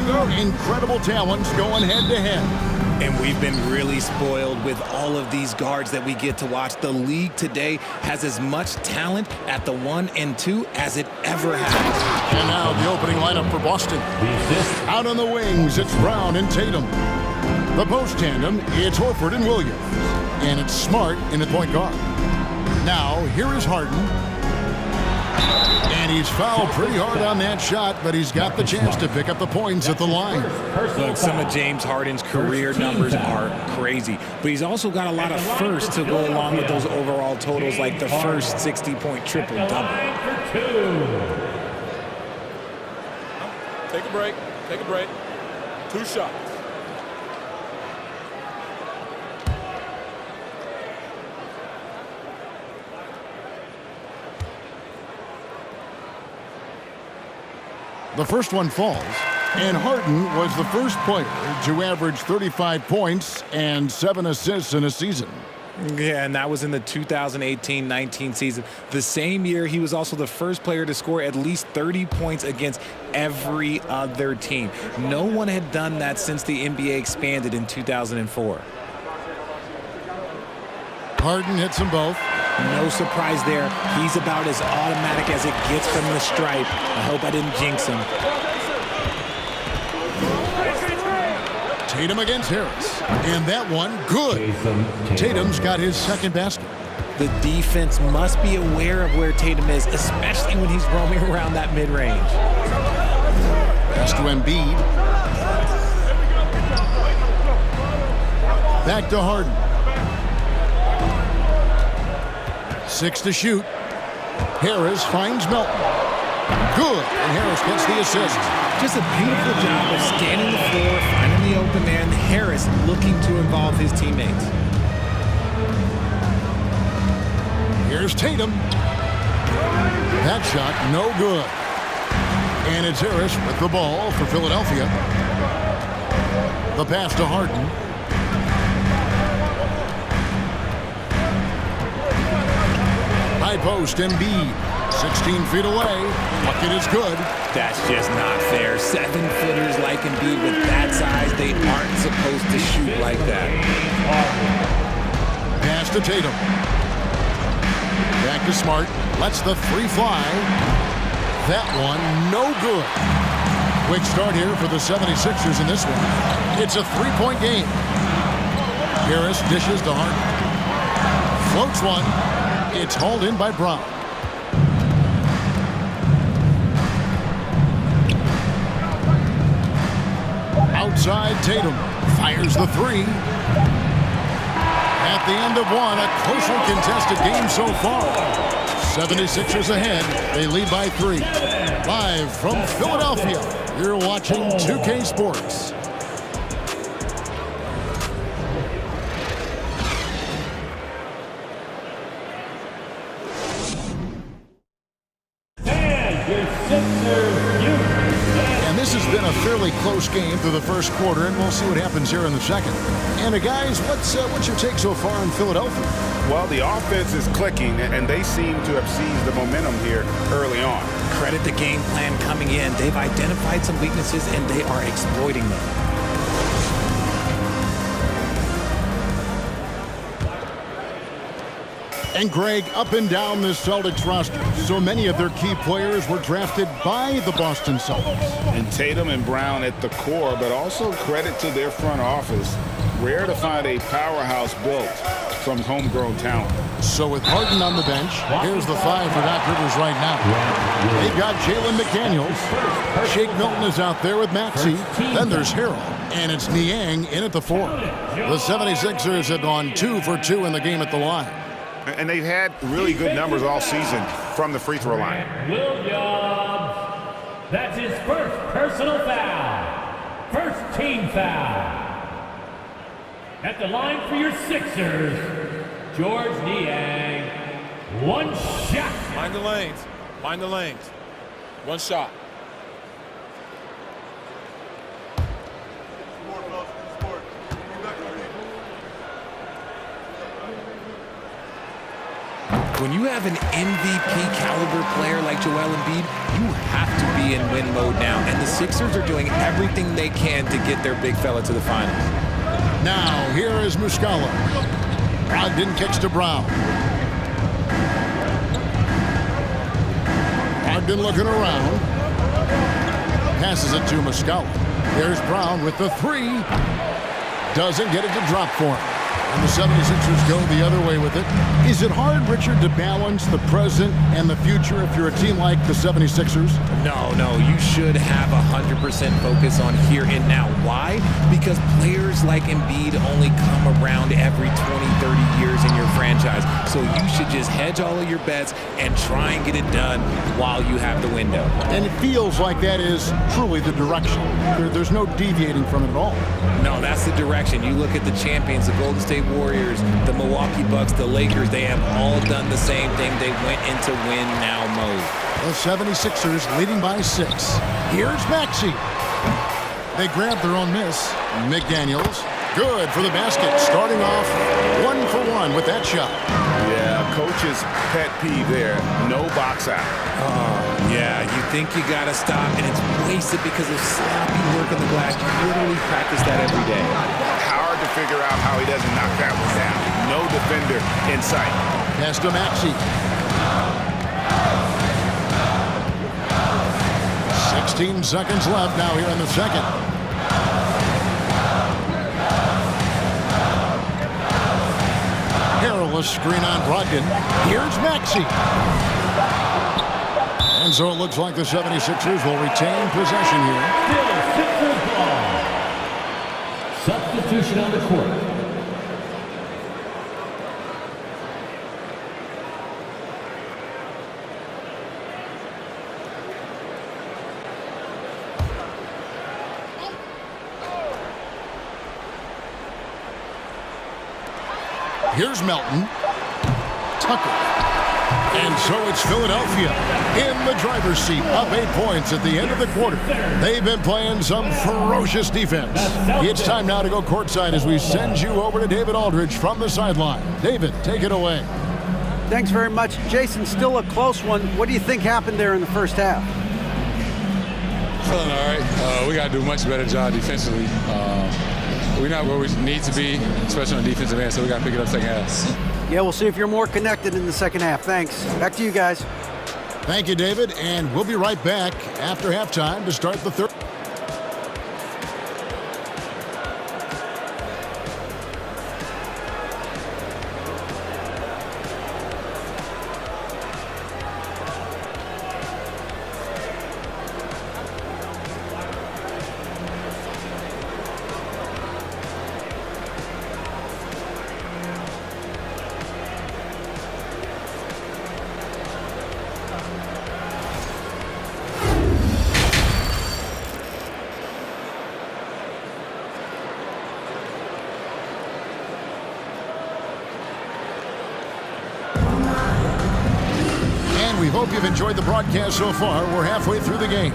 incredible talents going head-to-head. And we've been really spoiled with all of these guards that we get to watch. The league today has as much talent at the 1 and 2 as it ever has. And now the opening lineup for Boston. Out on the wings, it's Brown and Tatum. The post tandem, it's Horford and Williams. And it's Smart in the point guard. Now, here is Harden. And he's fouled pretty hard on that shot, but he's got the chance to pick up the points at the line. Look, some of James Harden's career numbers are crazy, but he's also got a lot of firsts to go along with those overall totals, like the first 60-point triple-double. Take a break. Take a break. 2 shots. The first one falls, and Harden was the first player to average 35 points and 7 assists in a season. Yeah, and that was in the 2018-19 season. The same year, he was also the first player to score at least 30 points against every other team. No one had done that since the NBA expanded in 2004. Harden hits them both. No surprise there. He's about as automatic as it gets from the stripe. I hope I didn't jinx him. Tatum against Harris. And that one, good. Tatum's got his second basket. The defense must be aware of where Tatum is, especially when he's roaming around that mid-range. Pass to Embiid. Back to Harden. 6 to shoot. Harris finds Melton. Good. And Harris gets the assist. Just a beautiful job of scanning the floor, finding the open man. Harris looking to involve his teammates. Here's Tatum. That shot, no good. And it's Harris with the ball for Philadelphia. The pass to Harden. High post, Embiid. 16 feet away. Bucket is good. That's just not fair. 7-footers like Embiid with that size, they aren't supposed to shoot like that. Pass to Tatum. Back to Smart. Lets the 3 fly. That one, no good. Quick start here for the 76ers in this one. It's a 3-point game. Harris dishes to Harden. Floats one. It's hauled in by Brown. Outside, Tatum fires the 3. At the end of one, a closely contested game so far. 76ers ahead. They lead by 3. Live from Philadelphia, you're watching 2K Sports. This has been a fairly close game through the first quarter, and we'll see what happens here in the second. And guys, what's your take so far on Philadelphia? Well, the offense is clicking, and they seem to have seized the momentum here early on. Credit the game plan coming in. They've identified some weaknesses, and they are exploiting them. And Greg, up and down the Celtics roster, so many of their key players were drafted by the Boston Celtics. And Tatum and Brown at the core, but also credit to their front office. Rare to find a powerhouse built from homegrown talent. So with Harden on the bench, here's the 5 for Doc Rivers right now. They've got Jalen McDaniels. Shake Milton is out there with Maxey. Then there's Harrell. And it's Niang in at the 4. The 76ers have gone 2 for 2 in the game at the line. And they've had really good numbers all season from the free throw line. Williams, that's his first personal foul. First team foul. At the line for your Sixers, George Niang. 1 shot. Mind the lanes. Mind the lanes. 1 shot. When you have an MVP caliber player like Joel Embiid, you have to be be in win mode now, and the Sixers are doing everything they can to get their big fella to the finals. Now, here is Muscala. Brogdon kicks to Brown. Brogdon looking around. Passes it to Muscala. There's Brown with the three. Doesn't get it to drop for him. And the 76ers go the other way with it. Is it hard, Richard, to balance the present and the future if you're a team like the 76ers? No, you should have 100% focus on here and now. Why? Because players like Embiid only come around every 20, 30 years in your franchise. So you should just hedge all of your bets and try and get it done while you have the window. And it feels like that is truly the direction. There's no deviating from it at all. No, that's the direction. You look at the champions, the Golden State Warriors, the Milwaukee Bucks, the Lakers, they have all done the same thing. They went into win-now mode. The 76ers leading by 6. Here's Maxey. They grab their own miss. McDaniels, good for the basket. Starting off 1 for 1 with that shot. Yeah, coach's pet peeve there. No box out. Yeah, you think you got to stop, and it's wasted because of sloppy work on the glass. You literally practice that every day. Hard to figure out how he doesn't knock that one down. No defender in sight. Pass to Maxey. 16 seconds left now here in the second. Perilous screen on Brogdon. Here's Maxey. And so it looks like the 76ers will retain possession here. Still Sixers ball. Substitution on the court. Here's Melton. Tucker. And so it's Philadelphia in the driver's seat, up 8 points at the end of the quarter. They've been playing some ferocious defense. It's time now to go courtside as we send you over to David Aldridge from the sideline. David, take it away. Thanks very much. Jason, still a close one. What do you think happened there in the first half? Feeling all right. We got to do a much better job defensively. We're not where we need to be, especially on the defensive end, so we got to pick it up second half. Yeah, we'll see if you're more connected in the second half. Thanks. Back to you guys. Thank you, David, and we'll be right back after halftime to start the third. We hope you've enjoyed the broadcast so far. We're halfway through the game.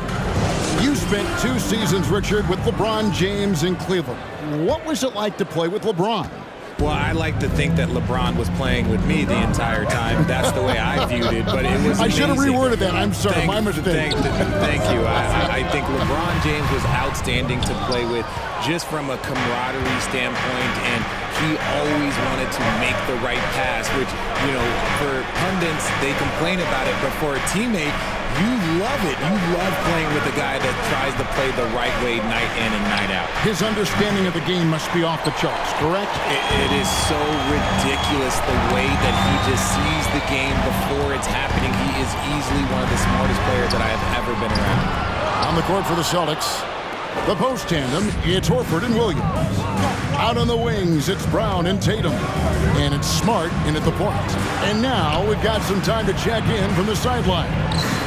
You spent 2 seasons, Richard, with LeBron James in Cleveland. What was it like to play with LeBron? Well, I like to think that LeBron was playing with me the entire time. That's the way I viewed it, but it was amazing. I should have reworded that. I'm sorry. My mistake. Thank you. I think LeBron James was outstanding to play with just from a camaraderie standpoint, and he always wanted to make the right pass, which, you know, for pundits, they complain about it, but for a teammate, you love it. You love playing with a guy that tries to play the right way night in and night out. His understanding of the game must be off the charts, correct? It is so ridiculous the way that he just sees the game before it's happening. He is easily one of the smartest players that I have ever been around. On the court for the Celtics, the post tandem, it's Horford and Williams. Out on the wings, it's Brown and Tatum. And it's Smart in at the point. And now we've got some time to check in from the sideline.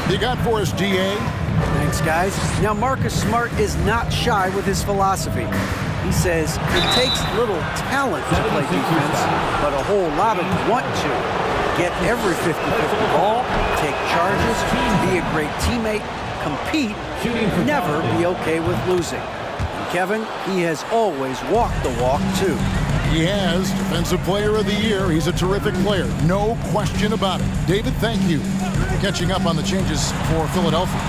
You got for us, DA? Thanks, guys. Now, Marcus Smart is not shy with his philosophy. He says it takes little talent to play defense, but a whole lot of want to. Get every 50-50 ball, take charges, be a great teammate, compete, never be okay with losing. And Kevin, he has always walked the walk, too. He has Defensive Player of the Year. He's a terrific player. No question about it. David, thank you. Catching up on the changes for Philadelphia.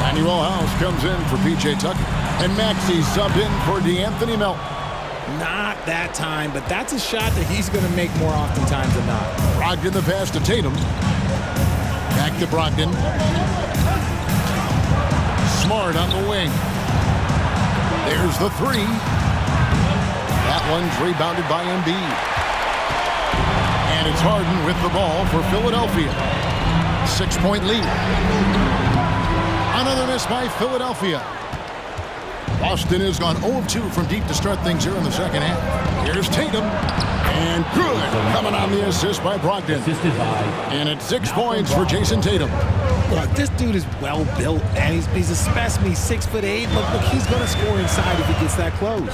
Manuel House comes in for P.J. Tucker. And Maxey subbed in for DeAnthony Melton. Not that time, but that's a shot that he's going to make more oftentimes than not. Brogdon the pass to Tatum. Back to Brogdon. Smart on the wing. There's the three. That one's rebounded by Embiid. And it's Harden with the ball for Philadelphia. 6-point lead. Another miss by Philadelphia. Boston has gone 0-2 from deep to start things here in the second half. Here's Tatum. And good. Coming on the assist by Brogdon. And it's 6 points for Jason Tatum. Look, this dude is well built, man. He's a specimen. He's 6'8". Look, he's going to score inside if he gets that close.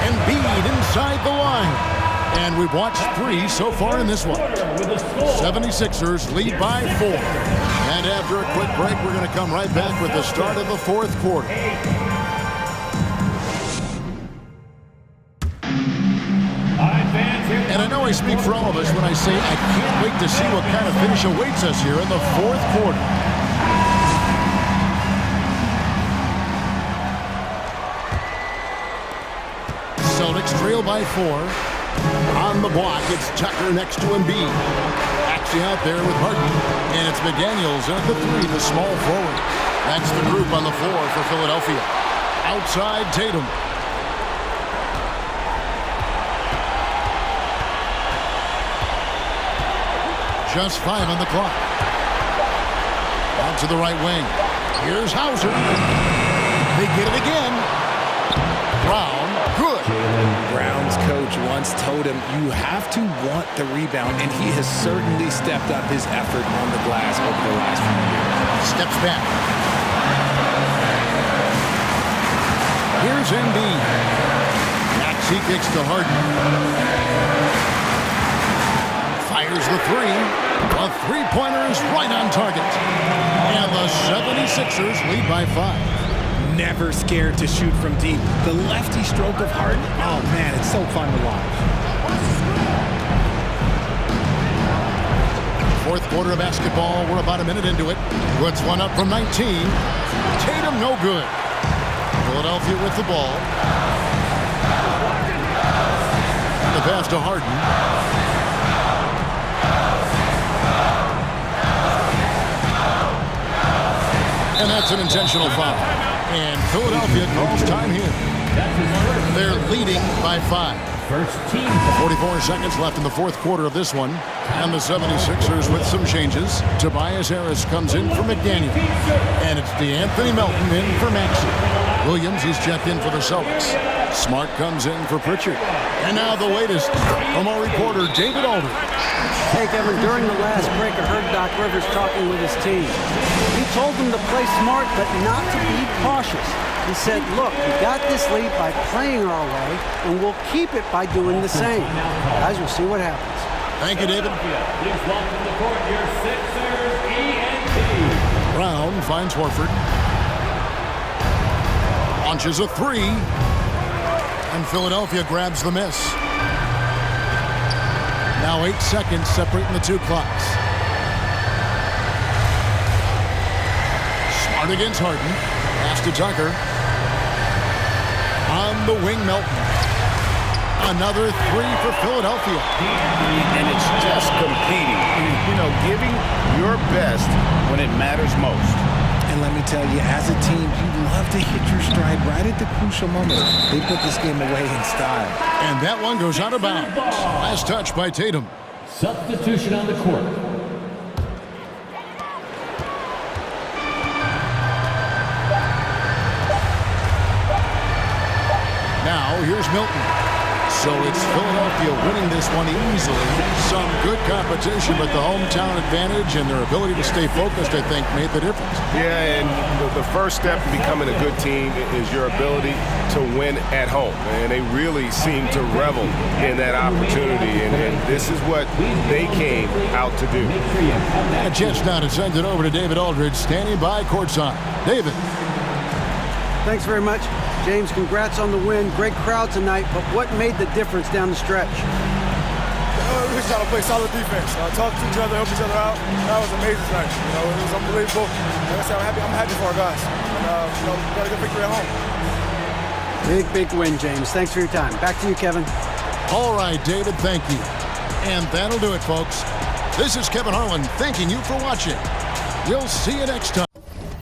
Embiid inside the line. And we've watched 3 so far in this one. 76ers lead by 4. And after a quick break, we're going to come right back with the start of the fourth quarter. And I know I speak for all of us when I say I can't wait to see what kind of finish awaits us here in the fourth quarter. Celtics trail by 4. On the block, it's Tucker next to Embiid. Actually out there with Harden. And it's McDaniels at the 3, the small forward. That's the group on the floor for Philadelphia. Outside, Tatum. Just 5 on the clock. Out to the right wing. Here's Hauser. They get it again. Brown, good. Brown's coach once told him, you have to want the rebound, and he has certainly stepped up his effort on the glass over the last few years. Steps back. Here's Embiid. Maxey kicks to Harden. Fires the 3. A three-pointer is right on target. And the 76ers lead by 5. Never scared to shoot from deep. The lefty stroke of Harden, oh man, it's so fun to watch. Fourth quarter of basketball, we're about a minute into it. Puts one up from 19. Tatum no good. Philadelphia with the ball. The pass to Harden. And that's an intentional foul. And Philadelphia calls time here. They're leading by 5. 44 seconds left in the fourth quarter of this one. And the 76ers with some changes. Tobias Harris comes in for McDaniel. And it's DeAnthony Melton in for Maxey. Williams, he's checked in for the Celtics. Smart comes in for Pritchard. And now the latest from our reporter, David Aldridge. Hey, Kevin, during the last break, I heard Doc Rivers talking with his team. He told them to play smart, but not to be cautious. He said, look, we got this lead by playing our way, and we'll keep it by doing the same. Guys, we'll see what happens. Thank you, David. Please welcome to the court your Sixers ENT. Brown finds Horford. Launches a 3. And Philadelphia grabs the miss. Now 8 seconds separating the two clocks. Smart against Harden. Pass to Tucker. On the wing, Melton. Another 3 for Philadelphia. And it's just competing. You know, giving your best when it matters most. And let me tell you, as a team, you love to hit your stride right at the crucial moment. They put this game away in style. And that one goes out of bounds. Last touch by Tatum. Substitution on the court. Now here's Milton. So it's Philadelphia winning this one easily. Some good competition, but the hometown advantage and their ability to stay focused, I think, made the difference. Yeah, and the first step in becoming a good team is your ability to win at home. And they really seem to revel in that opportunity, and this is what they came out to do. A chance now to send it over to David Aldridge, standing by courtside. David. Thanks very much. James, congrats on the win. Great crowd tonight, but what made the difference down the stretch? we just got to play solid defense. Talk to each other, help each other out. That was amazing tonight. It was unbelievable. Like I said, I'm happy for our guys. And, we got a good victory at home. Big win, James. Thanks for your time. Back to you, Kevin. All right, David, thank you. And that'll do it, folks. This is Kevin Harlan thanking you for watching. We'll see you next time.